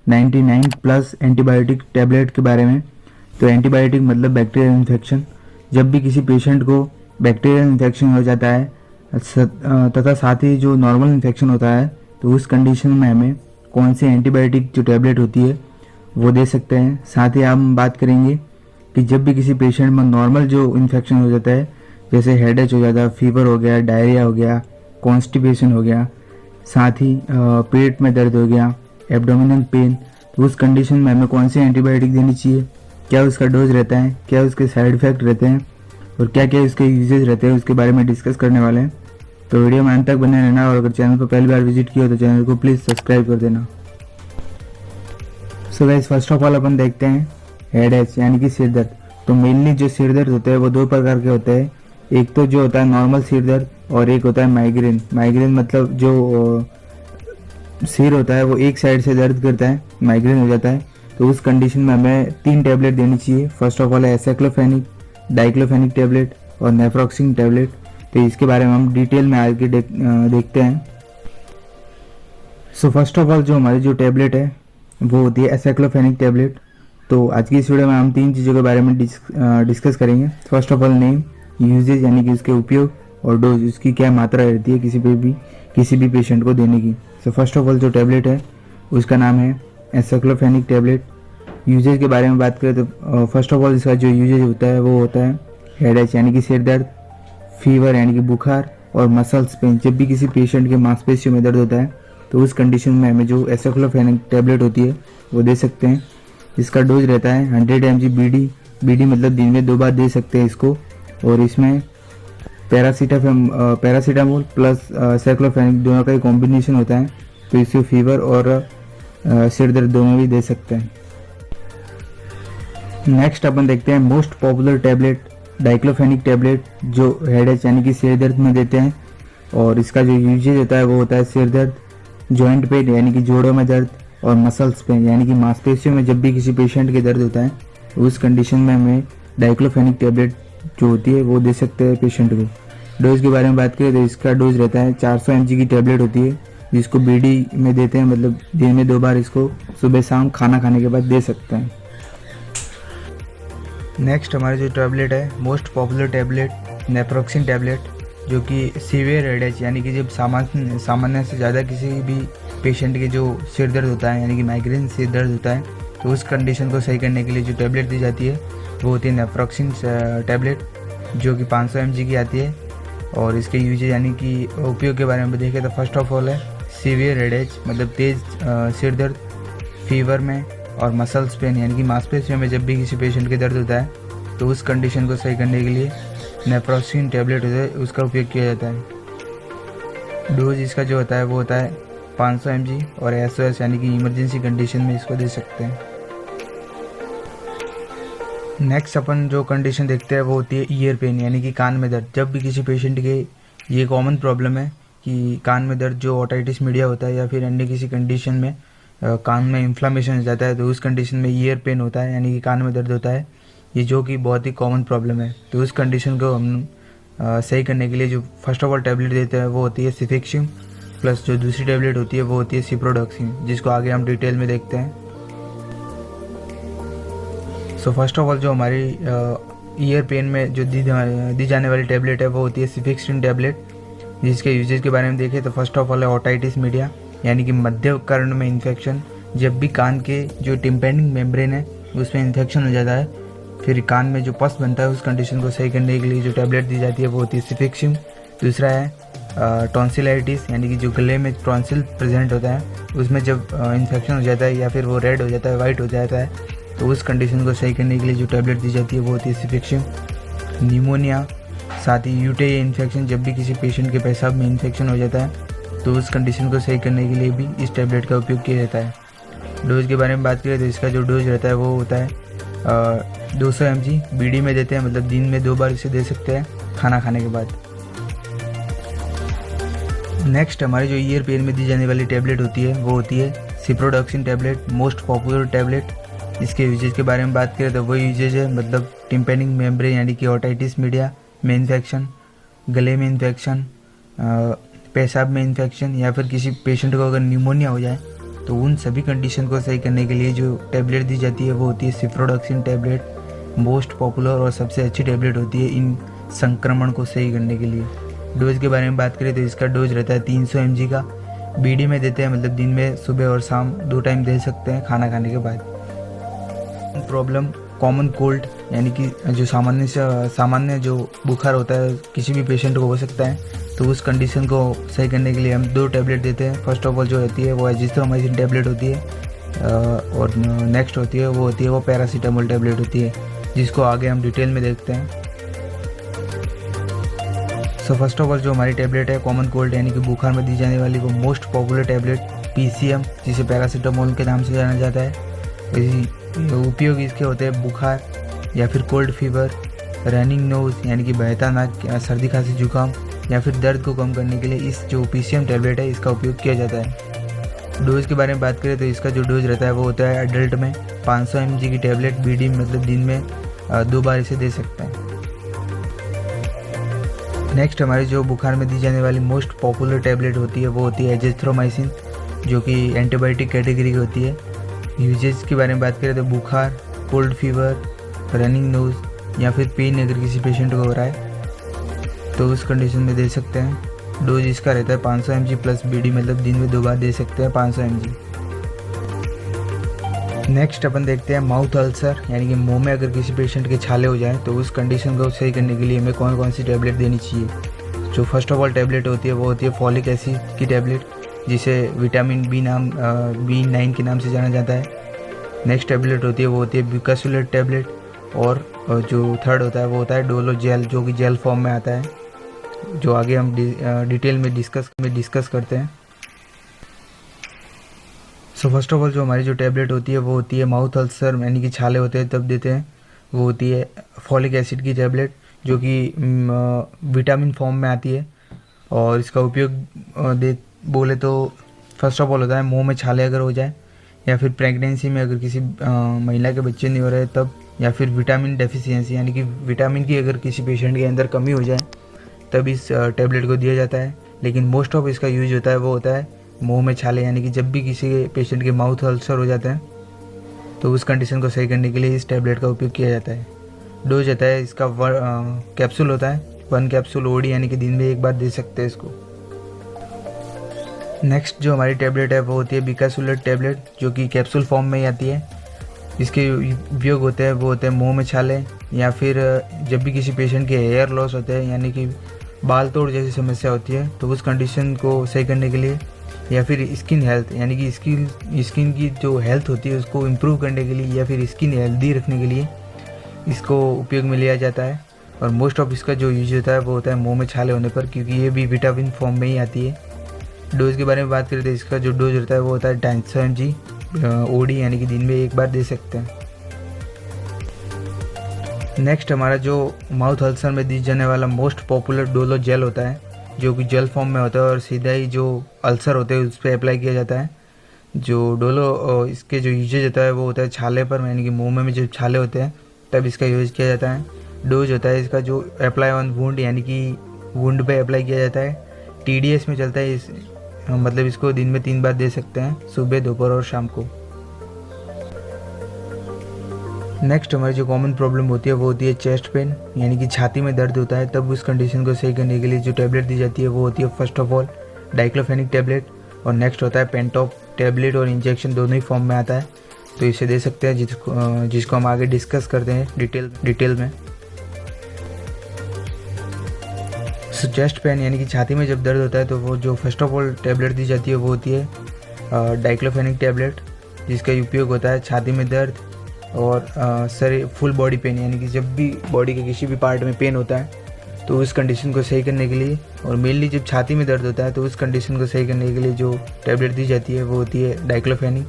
99 plus antibiotic tablet के बारे में। तो एंटीबायोटिक मतलब बैक्टीरियल इन्फेक्शन। जब भी किसी पेशेंट को बैक्टीरियल इन्फेक्शन हो जाता है तथा साथ ही जो नॉर्मल इन्फेक्शन होता है, तो उस कंडीशन में हमें कौन सी एंटीबायोटिक जो टैबलेट होती है वो दे सकते हैं। साथ ही हम बात करेंगे कि जब भी किसी पेशेंट में नॉर्मल जो इन्फेक्शन हो जाता है, जैसे हेडेक हो जाता है, फीवर हो गया, डायरिया हो गया, कॉन्स्टिपेशन हो गया, साथ ही पेट में दर्द हो गया, एब्डोमिनल पेन, तो उस कंडीशन में हमें कौन सी एंटीबायोटिक देनी चाहिए, क्या उसका डोज रहता है, क्या उसके साइड इफ़ेक्ट रहते हैं और क्या क्या उसके यूजेज रहते हैं, उसके बारे में डिस्कस करने वाले हैं। तो वीडियो में अंत तक बने रहना और अगर चैनल को पहली बार विजिट किया हो तो चैनल को प्लीज़ सब्सक्राइब कर देना। So guys, first of all अपन देखते हैं हेडेक यानी कि सिर दर्द। तो मेनली जो सिर दर्द होते हैं वो दो प्रकार के होते हैं। एक तो जो होता है नॉर्मल सिर दर्द और एक होता है माइग्रेन। माइग्रेन मतलब जो सिर होता है वो एक साइड से दर्द करता है, माइग्रेन हो जाता है। तो उस कंडीशन में हमें 3 टैबलेट देनी चाहिए। फर्स्ट ऑफ ऑल है एसाइक्लोफेनिक, डाइक्लोफेनिक टैबलेट और नेफ्रोक्सिन टैबलेट। तो इसके बारे में हम डिटेल में आगे देखते हैं। सो फर्स्ट ऑफ ऑल जो हमारी जो टैबलेट है वो होती है एसाइक्लोफेनिक टैबलेट। तो आज की इस वीडियो में हम 3 चीज़ों के बारे में डिस्कस करेंगे। First of all name, usages यानी कि उसके उपयोग, और डोज उसकी क्या मात्रा रहती है किसी भी पेशेंट को देने की। सो फर्स्ट ऑफ ऑल जो टैबलेट है उसका नाम है एसाइक्लोफेनिक टैबलेट। यूजेज के बारे में बात करें तो फर्स्ट ऑफ ऑल इसका जो यूजेज होता है वो होता है हेडेक यानी कि सिर दर्द, फीवर यानी कि बुखार और मसल्स पेन। जब भी किसी पेशेंट के मांसपेशियों में दर्द होता है तो उस कंडीशन में हमें जो एसाइक्लोफेनिक टैबलेट होती है वो दे सकते हैं। इसका डोज रहता है 100 mg बीडी मतलब दिन में 2 बार दे सकते हैं इसको। और इसमें पैरासीटामोल प्लस साइक्लोफेनिक दोनों का ही कॉम्बिनेशन होता है। तो इससे फीवर और सिर दर्द दोनों भी दे सकते हैं। नेक्स्ट अपन देखते हैं most popular tablet diclofenac tablet, जो हेडेक यानी कि सिर दर्द में देते हैं। और इसका जो यूजेज होता है वो होता है सिर दर्द, जॉइंट पेन यानी कि जोड़ों में दर्द और मसल्स पेन यानी कि मांसपेशियों में जब भी किसी पेशेंट के दर्द होता है तो उस कंडीशन में हमें डाइक्लोफेनिक टैबलेट जो होती है वो दे सकते हैं पेशेंट को। डोज के बारे में बात करें तो इसका डोज रहता है 400 mg की टैबलेट होती है, जिसको बीडी में देते हैं, मतलब दिन में 2 बार इसको सुबह शाम खाना खाने के बाद दे सकते हैं। नेक्स्ट हमारी जो टैबलेट है मोस्ट पॉपुलर टैबलेट नेफ्रोक्सिन टैबलेट, जो कि सीवियर हेडेक यानी कि जब सामान्य से ज़्यादा किसी भी पेशेंट के जो सिर दर्द होता है यानी कि माइग्रेन सिर दर्द होता है तो उस कंडीशन को सही करने के लिए जो टैबलेट दी जाती है वो होती है नेफ्रोक्सिन टैबलेट, जो कि 500 mg की आती है। और इसके यूजेज यानी कि उपयोग के बारे में देखें तो फर्स्ट ऑफ ऑल है सीवियर हेडेक मतलब तेज़ सिर दर्द, फीवर में और मसल्स पेन यानी कि मांसपेशियों में जब भी किसी पेशेंट के दर्द होता है तो उस कंडीशन को सही करने के लिए नेफ्रोक्सिन टैबलेट होता है उसका उपयोग किया जाता है। डोज इसका जो होता है वो होता है 500 mg और SOS यानी कि इमरजेंसी कंडीशन में इसको दे सकते हैं। नेक्स्ट अपन जो कंडीशन देखते हैं वो होती है ईयर पेन यानी कि कान में दर्द। जब भी किसी पेशेंट के ये कॉमन प्रॉब्लम है कि कान में दर्द, जो ओटाइटिस मीडिया होता है या फिर अन्य किसी कंडीशन में कान में इन्फ्लामेशन हो जाता है तो उस कंडीशन में ईयर पेन होता है यानी कि कान में दर्द होता है, ये जो कि बहुत ही कॉमन प्रॉब्लम है। तो उस कंडीशन को हम सही करने के लिए जो फर्स्ट ऑफ ऑल टैबलेट देते हैं वो होती है सिफिक्सिम, प्लस जो दूसरी टैबलेट होती है वो होती है सिप्रोडॉक्सिन, जिसको आगे हम डिटेल में देखते हैं। सो फर्स्ट ऑफ ऑल जो हमारी ईयर पेन में जो दी जाने वाली टैबलेट है वो होती है सिफिक्सिन टैबलेट, जिसके यूजेज के बारे में देखें तो फर्स्ट ऑफ ऑल है ओटाइटिस मीडिया यानी कि मध्य कर्ण में इन्फेक्शन। जब भी कान के जो टिम्पैनिक मेम्ब्रेन है उसमें इन्फेक्शन हो जाता है, फिर कान में जो पस बनता है उस कंडीशन को सही करने के लिए जो टैबलेट दी जाती है वो होती है सिफिक्सिम। दूसरा है टॉन्सिलाइटिस यानी कि जो गले में टॉन्सिल प्रेजेंट होता है उसमें जब इन्फेक्शन हो जाता है या फिर वो रेड हो जाता है, वाइट हो जाता है, तो उस कंडीशन को सही करने के लिए जो टैबलेट दी जाती है वो होती है सिफिक्सिम। निमोनिया, साथ ही यूटीआई इन्फेक्शन, जब भी किसी पेशेंट के पेशाब में इन्फेक्शन हो जाता है तो उस कंडीशन को सही करने के लिए भी इस टैबलेट का उपयोग किया जाता है। डोज के बारे में बात करें तो इसका जो डोज रहता है वो होता है 200 mg बीडी में देते हैं, मतलब दिन में 2 बार इसे दे सकते हैं खाना खाने के बाद। नेक्स्ट हमारी जो ईयर पेन में दी जाने वाली टैबलेट होती है वो होती है सिप्रोडॉक्सिन टैबलेट, मोस्ट पॉपुलर टैबलेट। इसके यूजेज के बारे में बात करें तो वही यूजेज है, मतलब टिम्पैनिक मेम्ब्रेन यानी कि ओटाइटिस मीडिया में इन्फेक्शन, गले में इन्फेक्शन, पेशाब में इन्फेक्शन, या फिर किसी पेशेंट को अगर न्यूमोनिया हो जाए तो उन सभी कंडीशन को सही करने के लिए जो टैबलेट दी जाती है वो होती है सिफ्रोडॉक्सिन टैबलेट। मोस्ट पॉपुलर और सबसे अच्छी टैबलेट होती है इन संक्रमण को सही करने के लिए। डोज के बारे में बात करें तो इसका डोज रहता है 300 mg का। बीडी में देते हैं, मतलब दिन में सुबह और शाम 2 टाइम दे सकते हैं खाना खाने के बाद। प्रॉब्लम कॉमन कोल्ड यानी कि जो सामान्य जो बुखार होता है किसी भी पेशेंट को हो सकता है, तो उस कंडीशन को सही करने के लिए हम 2 टैबलेट देते हैं। फर्स्ट ऑफ ऑल जो रहती है वो एजिथ्रोमाइसिन टैबलेट होती है और नेक्स्ट होती है वो पैरासीटामोल टैबलेट होती है, जिसको आगे हम डिटेल में देखते हैं। सो फर्स्ट ऑफ ऑल जो हमारी टैबलेट है कॉमन कोल्ड यानी कि बुखार में दी जाने वाली वो मोस्ट पॉपुलर टैबलेट PCM, जिसे पैरासीटामोल के नाम से जाना जाता है। उपयोग इसके होते हैं बुखार या फिर कोल्ड फीवर, रनिंग नोज यानी कि बहता नाक, सर्दी खांसी जुकाम या फिर दर्द को कम करने के लिए इस जो PCM टैबलेट है इसका उपयोग किया जाता है। डोज के बारे में बात करें तो इसका जो डोज रहता है वो होता है एडल्ट में 500 mg की टैबलेट। बीडी मतलब दिन में 2 बार इसे दे सकते हैं। नेक्स्ट हमारी जो बुखार में दी जाने वाली मोस्ट पॉपुलर टैबलेट होती है वो होती है एजिथ्रोमाइसिन, जो कि एंटीबायोटिक कैटेगरी की होती है। यूजेज के बारे में बात करें तो बुखार, कोल्ड फीवर, रनिंग नोज या फिर पेन अगर किसी पेशेंट को हो रहा है तो उस कंडीशन में दे सकते हैं। डोज इसका रहता है 500 mg प्लस बीडी मतलब दिन में 2 बार दे सकते हैं 500 mg। नेक्स्ट अपन देखते हैं माउथ अल्सर यानी कि मुंह में अगर किसी पेशेंट के छाले हो जाए तो उस कंडीशन को सही करने के लिए हमें कौन कौन सी टैबलेट देनी चाहिए। जो फर्स्ट ऑफ ऑल टैबलेट होती है वो होती है फॉलिक एसिड की टैबलेट, जिसे विटामिन B9 के नाम से जाना जाता है। नेक्स्ट टैबलेट होती है वो होती है ब्यूकासुलेट टैबलेट, और जो थर्ड होता है वो होता है डोलो जेल, जो कि जेल फॉर्म में आता है, जो आगे हम डिटेल में डिस्कस करते हैं। सो फर्स्ट ऑफ ऑल जो हमारी जो टैबलेट होती है वो होती है माउथ अल्सर यानी कि छाले होते हैं तब देते हैं, वो होती है फॉलिक एसिड की टैबलेट, जो कि विटामिन फॉर्म में आती है। और इसका उपयोग बोले तो फर्स्ट ऑफ ऑल होता है मुंह में छाले अगर हो जाए, या फिर प्रेगनेंसी में अगर किसी महिला के बच्चे नहीं हो रहे तब, या फिर विटामिन डेफिशिएंसी यानी कि विटामिन की अगर किसी पेशेंट के अंदर कमी हो जाए तब इस टैबलेट को दिया जाता है। लेकिन मोस्ट ऑफ इसका यूज होता है वो होता है मुंह में छाले, यानी कि जब भी किसी पेशेंट के माउथ अल्सर हो जाते हैं तो उस कंडीशन को सही करने के लिए इस टैबलेट का उपयोग किया जाता है। डोज होता है इसका कैप्सूल होता है 1 कैप्सूल OD यानी कि दिन में 1 बार दे सकते हैं इसको। नेक्स्ट जो हमारी टैबलेट है वो होती है ब्यूकासुलेट टैबलेट, जो कि कैप्सूल फॉर्म में ही आती है। इसके उपयोग होते हैं वो होते हैं मुंह में छाले, या फिर जब भी किसी पेशेंट के हेयर लॉस होते हैं यानी कि बाल तोड़ जैसी समस्या होती है तो उस कंडीशन को सही करने के लिए, या फिर स्किन हेल्थ यानी कि स्किन की जो हेल्थ होती है उसको इम्प्रूव करने के लिए, या फिर स्किन हेल्दी रखने के लिए इसको उपयोग में लिया जाता है। और मोस्ट ऑफ इसका जो यूज होता है वो होता है मुंह में छाले होने पर, क्योंकि ये भी विटामिन फॉर्म में ही आती है। डोज के बारे में बात करें तो इसका जो डोज होता है वो होता है 250 mg OD यानी कि दिन में 1 बार दे सकते हैं। नेक्स्ट हमारा जो माउथ अल्सर में दी जाने वाला मोस्ट पॉपुलर डोलो जेल होता है, जो कि जेल फॉर्म में होता है और सीधा ही जो अल्सर होते हैं उस पर अप्लाई किया जाता है। जो डोलो इसके जो यूजेज होता है वो होता है छाले पर, यानी कि मुंह में जब छाले होते हैं तब इसका यूज किया जाता है। डोज होता है इसका जो अप्लाई ऑन वुंड यानी कि वुंड पे अप्लाई किया जाता है। TDS में चलता है मतलब इसको दिन में 3 बार दे सकते हैं, सुबह, दोपहर और शाम को। नेक्स्ट हमारी जो कॉमन प्रॉब्लम होती है वो होती है चेस्ट पेन, यानी कि छाती में दर्द होता है तब उस कंडीशन को सही करने के लिए जो टैबलेट दी जाती है वो होती है first of all diclofenac tablet, और नेक्स्ट होता है पेंटॉप टैबलेट, और इंजेक्शन दोनों ही फॉर्म में आता है, तो इसे दे सकते हैं, जिसको हम आगे डिस्कस करते हैं डिटेल में। सो चेस्ट पेन यानी कि छाती में जब दर्द होता है तो वो जो फर्स्ट ऑफ ऑल टैबलेट दी जाती है वो होती है डाइक्लोफेनिक टैबलेट, जिसका उपयोग होता है छाती में दर्द और फुल बॉडी पेन, यानी कि जब भी बॉडी के किसी भी पार्ट में पेन होता है तो उस कंडीशन को सही करने के लिए, और मेनली जब छाती में दर्द होता है तो उस कंडीशन को सही करने के लिए जो टैबलेट दी जाती है वो होती है डाइक्लोफेनिक।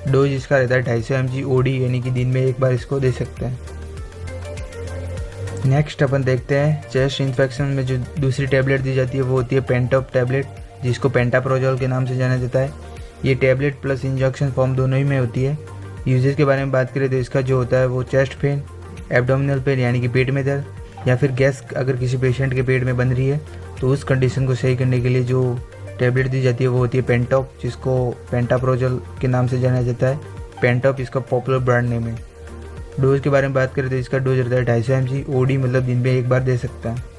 डोज इसका रहता है 250 mg OD यानी कि दिन में 1 बार इसको दे सकते हैं। नेक्स्ट अपन देखते हैं चेस्ट इन्फेक्शन में जो दूसरी टैबलेट दी जाती है वो होती है पेंटॉप टैबलेट, जिसको पेंटाप्रोजोल के नाम से जाना जाता है। ये टैबलेट प्लस इंजेक्शन फॉर्म दोनों ही में होती है। यूजेस के बारे में बात करें तो इसका जो होता है वो चेस्ट पेन, एब्डोमिनल पेन यानी कि पेट में दर्द, या फिर गैस अगर किसी पेशेंट के पेट में बन रही है तो उस कंडीशन को सही करने के लिए जो टेबलेट दी जाती है वो होती है पेंटॉप, जिसको पेंटाप्रोजोल के नाम से जाना जाता है। पेंटॉप इसका पॉपुलर ब्रांड नेम है। डोज के बारे में बात करें तो इसका डोज रहता है 250 mg ओडी, मतलब दिन में एक बार दे सकता है।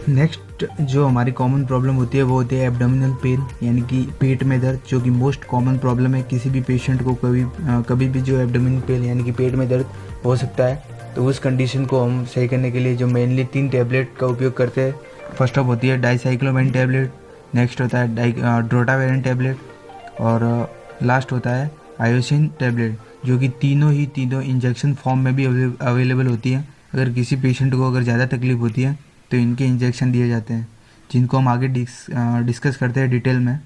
नेक्स्ट जो हमारी कॉमन प्रॉब्लम होती है वो होती है एब्डोमिनल पेन, यानी कि पेट में दर्द, जो कि मोस्ट कॉमन प्रॉब्लम है किसी भी पेशेंट को। कभी भी जो एब्डोमिनल पेन यानी कि पेट में दर्द हो सकता है, तो उस कंडीशन को हम सही करने के लिए जो मेनली 3 टैबलेट का उपयोग करते हैं। फर्स्ट ऑफ होती है डाइसाइक्लोमाइन टैबलेट, नेक्स्ट होता है ड्रोटावेरेन टैबलेट, और लास्ट होता है आयोसिन टैबलेट, जो कि तीनों इंजेक्शन फॉर्म में भी अवेलेबल होती है। अगर किसी पेशेंट को अगर ज़्यादा तकलीफ होती है तो इनके इंजेक्शन दिए जाते हैं, जिनको हम आगे डिस्कस करते हैं डिटेल में।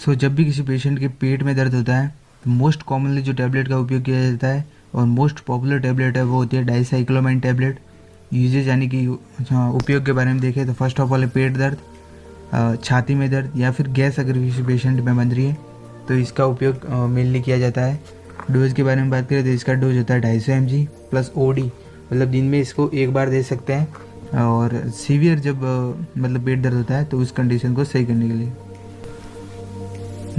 जब भी किसी पेशेंट के पेट में दर्द होता है तो मोस्ट कॉमनली जो टैबलेट का उपयोग किया जाता है और मोस्ट पॉपुलर टैबलेट है वो होती है डाइसाइक्लोमाइन टैबलेट। यूजेज यानी कि उपयोग के बारे में देखें तो फर्स्ट ऑफ ऑल पेट दर्द, छाती में दर्द या फिर गैस अगर किसी पेशेंट में बन रही है तो इसका उपयोग मेनली किया जाता है। डोज के बारे में बात करें तो इसका डोज होता है 250 mg प्लस ओडी, मतलब दिन में इसको एक बार दे सकते हैं। और सीवियर जब मतलब पेट दर्द होता है तो उस कंडीशन को सही करने के लिए।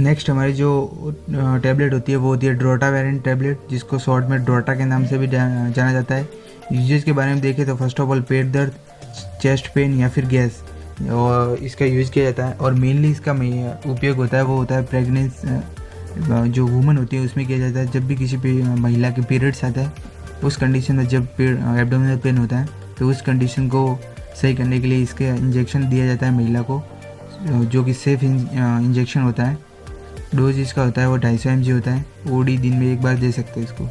नेक्स्ट हमारी जो टैबलेट होती है वो होती है ड्रोटावेरेन टैबलेट, जिसको शॉर्ट में ड्रोटा के नाम से भी जाना जाता है। यूजेज के बारे में देखें तो फर्स्ट ऑफ ऑल पेट दर्द, चेस्ट पेन या फिर गैस, और इसका यूज़ किया जाता है। और मेनली इसका उपयोग होता है वो होता है प्रेगनेंस जो वुमन होती है उसमें किया जाता है। जब भी किसी महिला के पीरियड्स आता है उस कंडीशन में जब एब्डोमिनल पेन होता है तो उस कंडीशन को सही करने के लिए इसके इंजेक्शन दिया जाता है महिला को, जो कि सेफ इंजेक्शन होता है। डोज इसका होता है वो 250 mg होता है, ओडी दिन में एक बार दे सकते हैं इसको।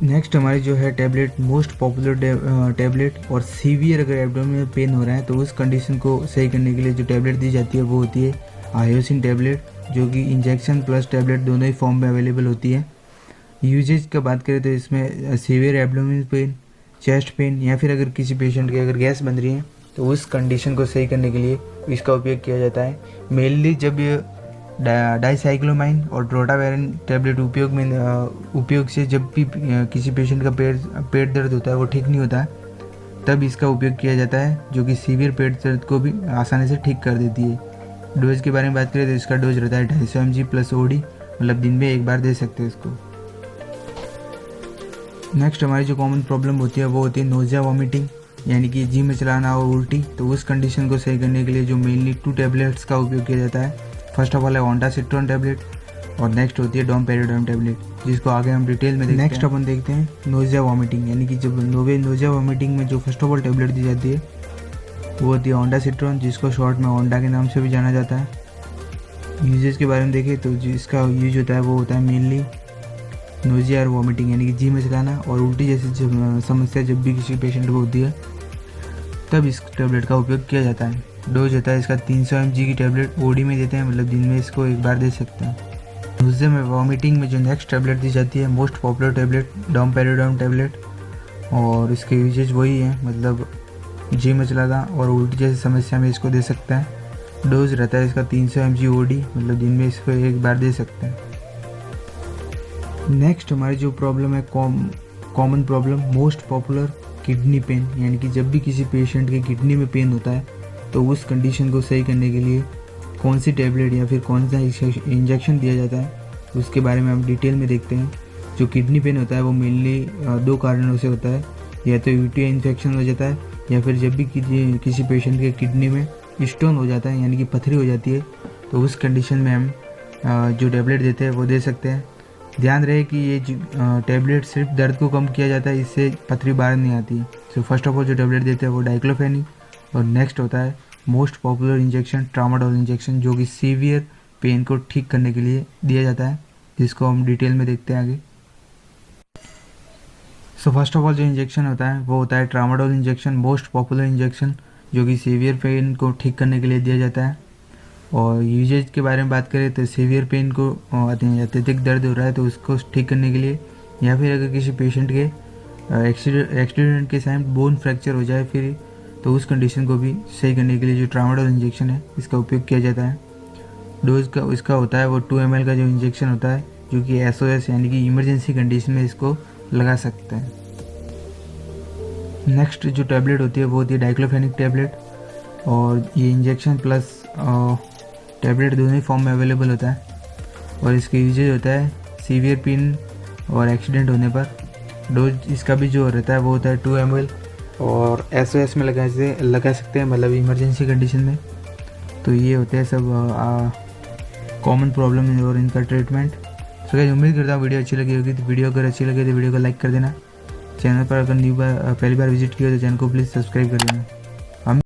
नेक्स्ट हमारी जो है टैबलेट मोस्ट पॉपुलर टैबलेट, और सीवियर अगर एब्डोमिनल पेन हो रहा है तो उस कंडीशन को सही करने के लिए जो टैबलेट दी जाती है वो होती है आयोसिन टैबलेट, जो कि इंजेक्शन प्लस टैबलेट दोनों ही फॉर्म में अवेलेबल होती है। यूजेज का बात करें तो इसमें severe abdominal pain, chest pain या फिर अगर किसी पेशेंट की अगर गैस बन रही है तो उस कंडीशन को सही करने के लिए इसका उपयोग किया जाता है। मेनली जब ये डाइसाइक्लोमाइन और ड्रोटावेरेन टैबलेट उपयोग से जब भी किसी पेशेंट का पेट दर्द होता है वो ठीक नहीं होता तब इसका उपयोग किया जाता है, जो कि सीवियर पेट दर्द को भी आसानी से ठीक कर देती है। डोज के बारे में बात करें तो इसका डोज रहता है 250 mg प्लस ओडी, मतलब दिन में एक बार दे सकते हैं इसको। नेक्स्ट हमारी जो कॉमन प्रॉब्लम होती है वो होती है नोजिया वॉमिटिंग, यानी कि जी में चलाना और उल्टी। तो उस कंडीशन को सही करने के लिए जो मेनली 2 टैबलेट्स का उपयोग किया जाता है। फर्स्ट ऑफ ऑल है ओंडासिट्रोन टैबलेट और नेक्स्ट होती है डोमपेरिडोन टैबलेट, जिसको आगे हम डिटेल में देखते हैं। नेक्स्ट अपन देखते हैं नोजिया वॉमिटिंग, यानी कि जब नोजिया वॉमिटिंग में जो फर्स्ट ऑफ ऑल टैबलेट दी जाती है वो होती है ओंडासिट्रोन, जिसको शॉर्ट में ओंडा के नाम से भी जाना जाता है। यूजेज के बारे में देखें तो जिसका यूज होता है वो होता है मेनली नोजिया और वॉमिटिंग, यानी कि जी में चलाना और उल्टी जैसी समस्या जब भी किसी पेशेंट को होती है तब इस टैबलेट का उपयोग किया जाता है। डोज होता है इसका 300 mg की टैबलेट ओडी में देते हैं, मतलब दिन में इसको एक बार दे सकते हैं। नोजिया में वॉमिटिंग में जो नेक्स्ट टैबलेट दी जाती है most popular tablet domperidone tablet, और इसके यूजेज वही है, मतलब जी में चलाना और उल्टी जैसी समस्या में इसको दे सकते हैं। डोज रहता है इसका 300 mg ओडी, मतलब दिन में इसको एक बार दे सकते हैं। नेक्स्ट हमारी जो प्रॉब्लम है common problem most popular kidney pain, यानी कि जब भी किसी पेशेंट के किडनी में पेन होता है तो उस कंडीशन को सही करने के लिए कौन सी टैबलेट या फिर कौन सा इंजेक्शन दिया जाता है उसके बारे में हम डिटेल में देखते हैं। जो किडनी पेन होता है वो मेनली 2 कारणों से होता है, या तो यूटीआई इन्फेक्शन हो जाता है या फिर जब भी किसी पेशेंट के किडनी में स्टोन हो जाता है, यानी कि पथरी हो जाती है, तो उस कंडीशन में हम जो टैबलेट देते हैं वो दे सकते हैं। ध्यान रहे कि ये टैबलेट सिर्फ दर्द को कम किया जाता है, इससे पथरी बाहर नहीं आती। सो फर्स्ट ऑफ ऑल जो टैबलेट देते हैं वो डाइक्लोफेनिक, और नेक्स्ट होता है most popular injection tramadol injection, जो कि सीवियर पेन को ठीक करने के लिए दिया जाता है, जिसको हम डिटेल में देखते हैं आगे। सो फर्स्ट ऑफ ऑल जो इंजेक्शन होता है वो होता है tramadol injection, most popular injection, जो कि सीवियर पेन को ठीक करने के लिए दिया जाता है। और यूजेज के बारे में बात करें तो सीवियर पेन को अत्यधिक दर्द हो रहा है तो उसको ठीक करने के लिए, या फिर अगर किसी पेशेंट के एक्सीडेंट के टाइम बोन फ्रैक्चर हो जाए फिर तो उस कंडीशन को भी सही करने के लिए जो ट्रामाडोल इंजेक्शन है इसका उपयोग किया जाता है। डोज का इसका होता है वो 2 ml का जो इंजेक्शन होता है, जो कि SOS यानी कि इमरजेंसी कंडीशन में इसको लगा सकते हैं। नेक्स्ट जो टैबलेट होती है वो होती है डाइक्लोफेनिक टैबलेट, और ये इंजेक्शन प्लस टैबलेट दोनों ही फॉर्म में अवेलेबल होता है, और इसका यूजेज होता है सीवियर पेन और एक्सीडेंट होने पर। डोज इसका भी जो रहता है वो होता है 2 ml, और SOS में लगा सकते हैं, मतलब इमरजेंसी कंडीशन में। तो ये होते हैं सब कॉमन प्रॉब्लम और इनका ट्रीटमेंट। सो गाइस, उम्मीद करता हूँ वीडियो अच्छी लगी होगी। तो वीडियो अगर अच्छी लगी तो वीडियो को लाइक कर देना। चैनल पर अगर पहली बार विजिट किया तो चैनल को प्लीज़ सब्सक्राइब कर देना।